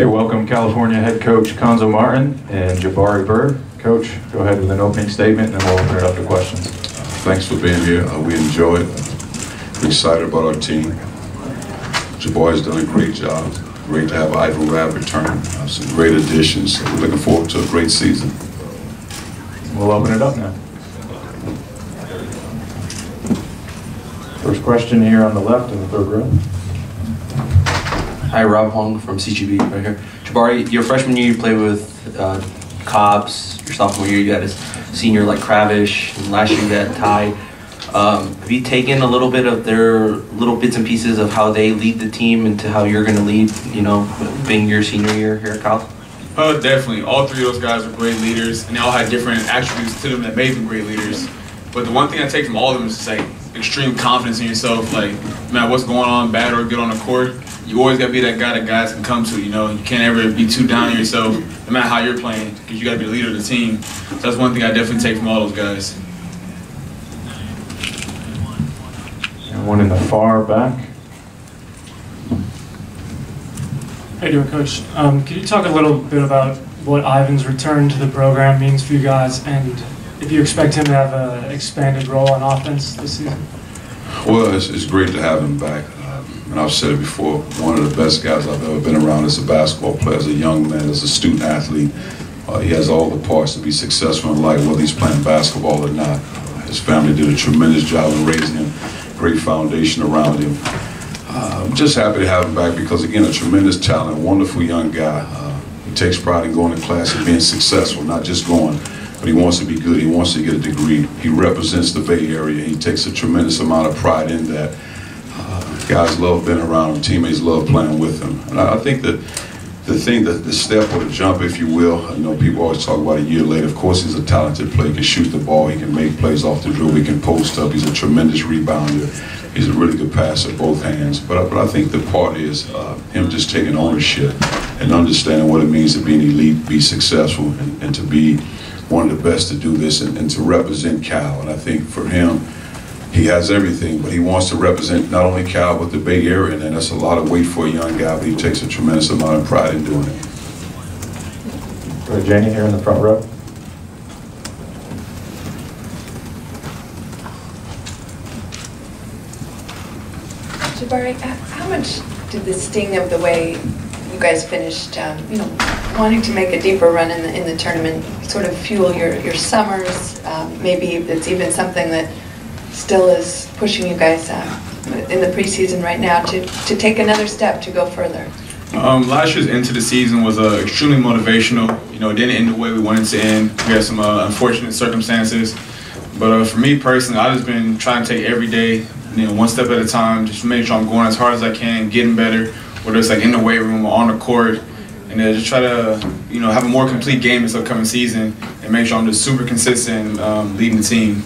Okay, welcome California head coach Cuonzo Martin and Jabari Bird. Coach, go ahead with an opening statement and then we'll open it up to questions. Thanks for being here. We enjoy it. We're excited about our team. Jabari's done a great job. Great to have Ivan Rabb return. Some great additions. So we're looking forward to a great season. We'll open it up now. First question here on the left in the third row. Hi, Rob Hong from CGB right here. Jabari, your freshman year you played with Cobbs. Your sophomore year you had a senior like Kravish, and last year you had Ty. Have you taken a little bit of their little bits and pieces of how they lead the team into how you're going to lead, you know, being your senior year here at Cal? Definitely. All three of those guys are great leaders, and they all had different attributes to them that made them great leaders. But the one thing I take from all of them is like extreme confidence in yourself. Like, no matter what's going on, bad or good on the court, you always got to be that guy that guys can come to, you know. You can't ever be too down on yourself, no matter how you're playing, because you got to be the leader of the team. So that's one thing I definitely take from all those guys. And one in the far back. How you doing, Coach? Could you talk a little bit about what Ivan's return to the program means for you guys, and if you expect him to have an expanded role on offense this season? Well, it's great to have him back. And I've said it before, one of the best guys I've ever been around as a basketball player, as a young man, as a student athlete. He has all the parts to be successful in life, whether he's playing basketball or not. His family did a tremendous job in raising him, great foundation around him. I'm just happy to have him back because, again, a tremendous talent, wonderful young guy. He takes pride in going to class and being successful, not just going, but he wants to be good. He wants to get a degree. He represents the Bay Area. He takes a tremendous amount of pride in that. Guys love being around him. Teammates love playing with him. And I think that the thing, that the step or the jump, if you will, you know, people always talk about a year later. Of course, he's a talented player. He can shoot the ball. He can make plays off the dribble. He can post up. He's a tremendous rebounder. He's a really good passer, both hands. But I think the part is him just taking ownership and understanding what it means to be an elite, be successful, and to be one of the best to do this and to represent Cal. And I think for him, he has everything, but he wants to represent not only Cal, but the Bay Area, and that's a lot of weight for a young guy, but he takes a tremendous amount of pride in doing it. Go to Janie here in the front row. Jabari, how much did the sting of the way you guys finished, you know, wanting to make a deeper run in the tournament sort of fuel your summers? Maybe it's even something that still is pushing you guys in the preseason right now to take another step to go further? Last year's into the season was extremely motivational. You know, it didn't end the way we wanted to end. We had some unfortunate circumstances. But for me personally, I've just been trying to take every day, you know, one step at a time, just make sure I'm going as hard as I can, getting better, whether it's like in the weight room or on the court, and just try to, you know, have a more complete game this upcoming season and make sure I'm just super consistent leading the team.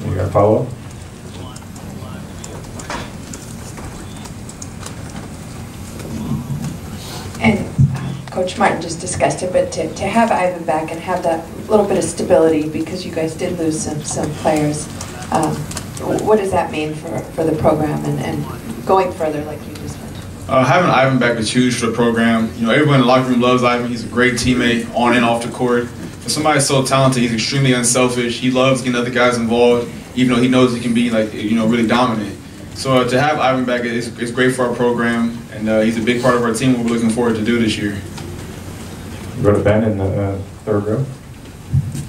You got a follow-up? And Coach Martin just discussed it, but to have Ivan back and have that little bit of stability, because you guys did lose some players, what does that mean for the program and going further like you just mentioned? Having Ivan back is huge for the program. You know, everyone in the locker room loves Ivan. He's a great teammate on and off the court. For somebody so talented, he's extremely unselfish. He loves getting other guys involved, even though he knows he can be, like, you know, really dominant. So to have Ivan back is great for our program, and he's a big part of our team. What we're looking forward to do this year. Go to Ben in the third row.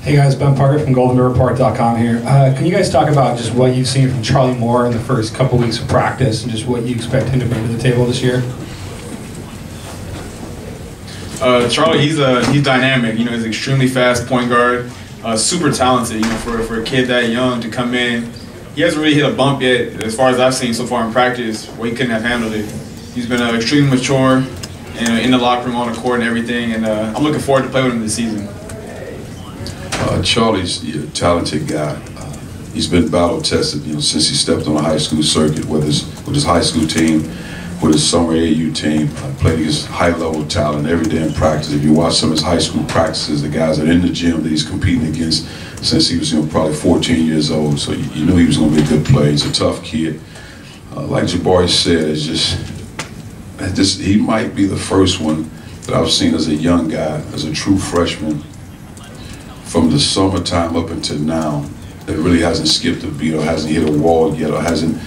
Hey guys, Ben Parker from GoldenDoorReport.com here. Can you guys talk about just what you've seen from Charlie Moore in the first couple weeks of practice and just what you expect him to bring to the table this year? Charlie, he's dynamic. You know, he's an extremely fast point guard, super talented. You know, for a kid that young to come in, he hasn't really hit a bump yet, as far as I've seen so far in practice, where he couldn't have handled it. He's been extremely mature, and in the locker room, on the court, and everything. And I'm looking forward to play with him this season. Charlie's a talented guy. He's been battle tested, you know, since he stepped on the high school circuit, whether it's with his high school team, with his summer AAU team. Played against high-level talent every day in practice. If you watch some of his high school practices, the guys that are in the gym that he's competing against since he was, you know, probably 14 years old. So you knew he was going to be a good player. He's a tough kid. like Jabari said, he might be the first one that I've seen as a young guy, as a true freshman, from the summertime up until now, that really hasn't skipped a beat or hasn't hit a wall yet or hasn't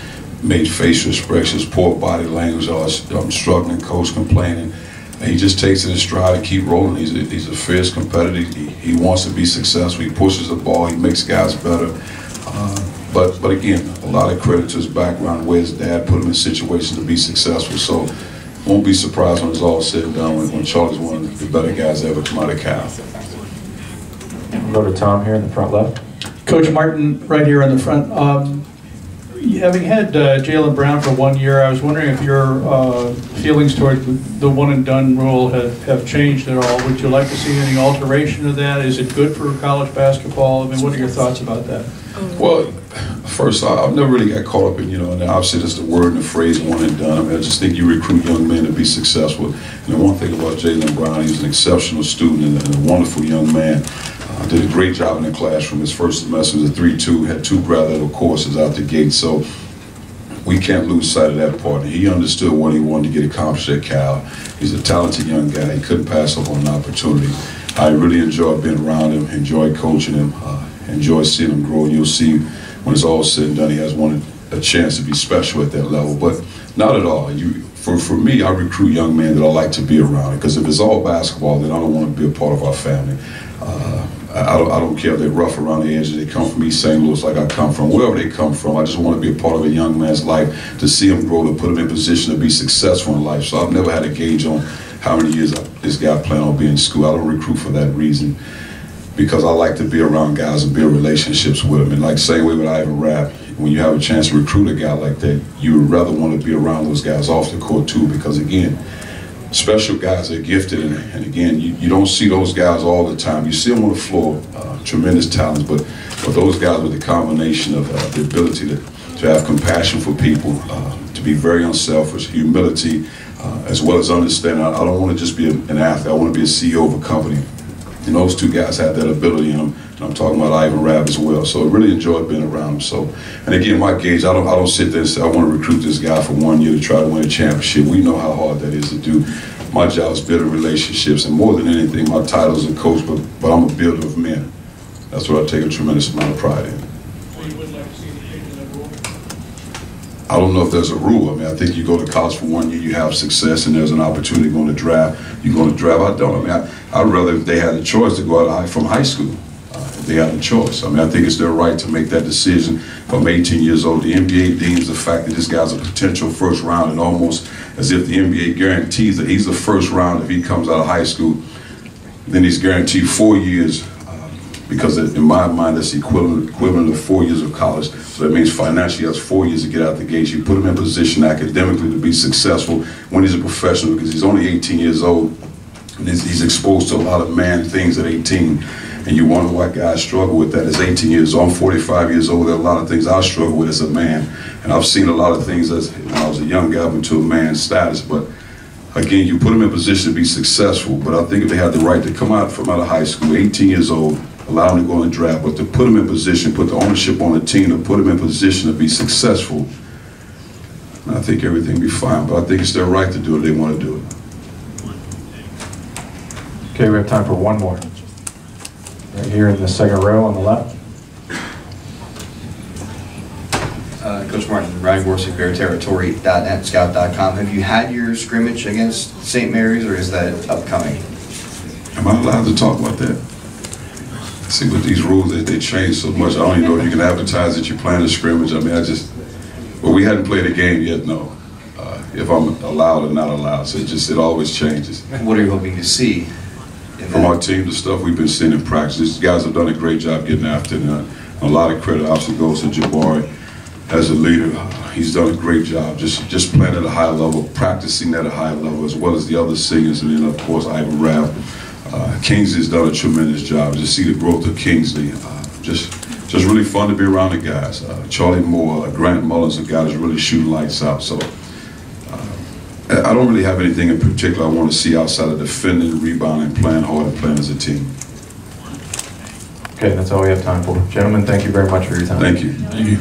made facial expressions, poor body language, or I'm struggling, coach complaining. And he just takes it in stride and keep rolling. He's a fierce competitor. He wants to be successful. He pushes the ball. He makes guys better. But again, a lot of credit to his background, where his dad put him in situations to be successful. So won't be surprised when it's all said and done when Charlie's one of the better guys ever come out of Cal. We'll go to Tom here in the front left. Coach Martin, right here in the front. Having had Jaylen Brown for 1 year, I was wondering if your feelings toward the one and done rule have changed at all. Would you like to see any alteration of that? Is it good for college basketball? I mean, what are your thoughts about that? Well, first, I've never really got caught up in, and obviously there's the word and the phrase one and done. I mean, I just think you recruit young men to be successful. And the one thing about Jaylen Brown, he's an exceptional student and a wonderful young man. Did a great job in the classroom. His first semester was a 3-2, had 2 grad-level courses out the gate. So we can't lose sight of that part. He understood what he wanted to get accomplished at Cal. He's a talented young guy. He couldn't pass up on an opportunity. I really enjoyed being around him, enjoyed coaching him, enjoyed seeing him grow. You'll see when it's all said and done, he has a chance to be special at that level. But not at all. For me, I recruit young men that I like to be around. Because if it's all basketball, then I don't want to be a part of our family. I don't care if they're rough around the edges. They come from East St. Louis like I come from. Wherever they come from, I just want to be a part of a young man's life, to see him grow, to put him in position to be successful in life. So I've never had a gauge on how many years this guy planned on being in school. I don't recruit for that reason, because I like to be around guys and build relationships with them. And like same way with Ivan Rapp, when you have a chance to recruit a guy like that, you would rather want to be around those guys off the court too, because again, special guys are gifted, and again, you don't see those guys all the time. You see them on the floor, tremendous talents, but those guys with the combination of the ability to have compassion for people, to be very unselfish, humility, as well as understanding. I don't want to just be an athlete. I want to be a CEO of a company. And those two guys have that ability in them. And I'm talking about Ivan Rabb as well. So I really enjoyed being around him. So, and again, my gauge, I don't sit there and say I want to recruit this guy for 1 year to try to win a championship. We know how hard that is to do. My job is building relationships, and more than anything, my title is a coach, but I'm a builder of men. That's what I take a tremendous amount of pride in. I don't know if there's a rule. I mean, I think you go to college for 1 year, you have success, and there's an opportunity going to draft. You go to draft. I don't. I mean, I'd rather if they had a choice to go out from high school. If they had a choice. I mean, I think it's their right to make that decision from 18 years old. The NBA deems the fact that this guy's a potential first round, and almost as if the NBA guarantees that he's the first round if he comes out of high school, then he's guaranteed 4 years. Because in my mind, that's equivalent of 4 years of college. So that means financially he has 4 years to get out the gates. You put him in position academically to be successful when he's a professional, because he's only 18 years old. And he's exposed to a lot of man things at 18. And you wonder why guys struggle with that as 18 years old. I'm 45 years old. There are a lot of things I struggle with as a man. And I've seen a lot of things when I was a young guy into a man's status. But again, you put them in position to be successful. But I think if they had the right to come out of high school, 18 years old, allow them to go in the draft, but to put them in position, put the ownership on the team, to put them in position to be successful, I think everything will be fine. But I think it's their right to do it if they want to do it. Okay, we have time for one more. Right here in the second row on the left. Coach Martin, Ryan Gorsuch, Bear Territory.net, Scout.com. Have you had your scrimmage against St. Mary's, or is that upcoming? Am I allowed to talk about that? See, with these rules, they change so much. I don't even know if you can advertise that you're playing a scrimmage. I mean, well, we hadn't played a game yet, no. If I'm allowed or not allowed, so it always changes. What are you hoping to see? From our team, the stuff we've been seeing in practice, these guys have done a great job getting after it. And a lot of credit obviously goes to Jabari as a leader. He's done a great job, just playing at a high level, practicing at a high level, as well as the other singers, and then of course Ivan Rabb. Kingsley's done a tremendous job. Just see the growth of Kingsley. Just really fun to be around the guys. Charlie Moore, Grant Mullins, the guys really shooting lights out. So I don't really have anything in particular I want to see outside of defending, rebounding, playing hard, and playing as a team. Okay, that's all we have time for. Gentlemen, thank you very much for your time. Thank you. Thank you.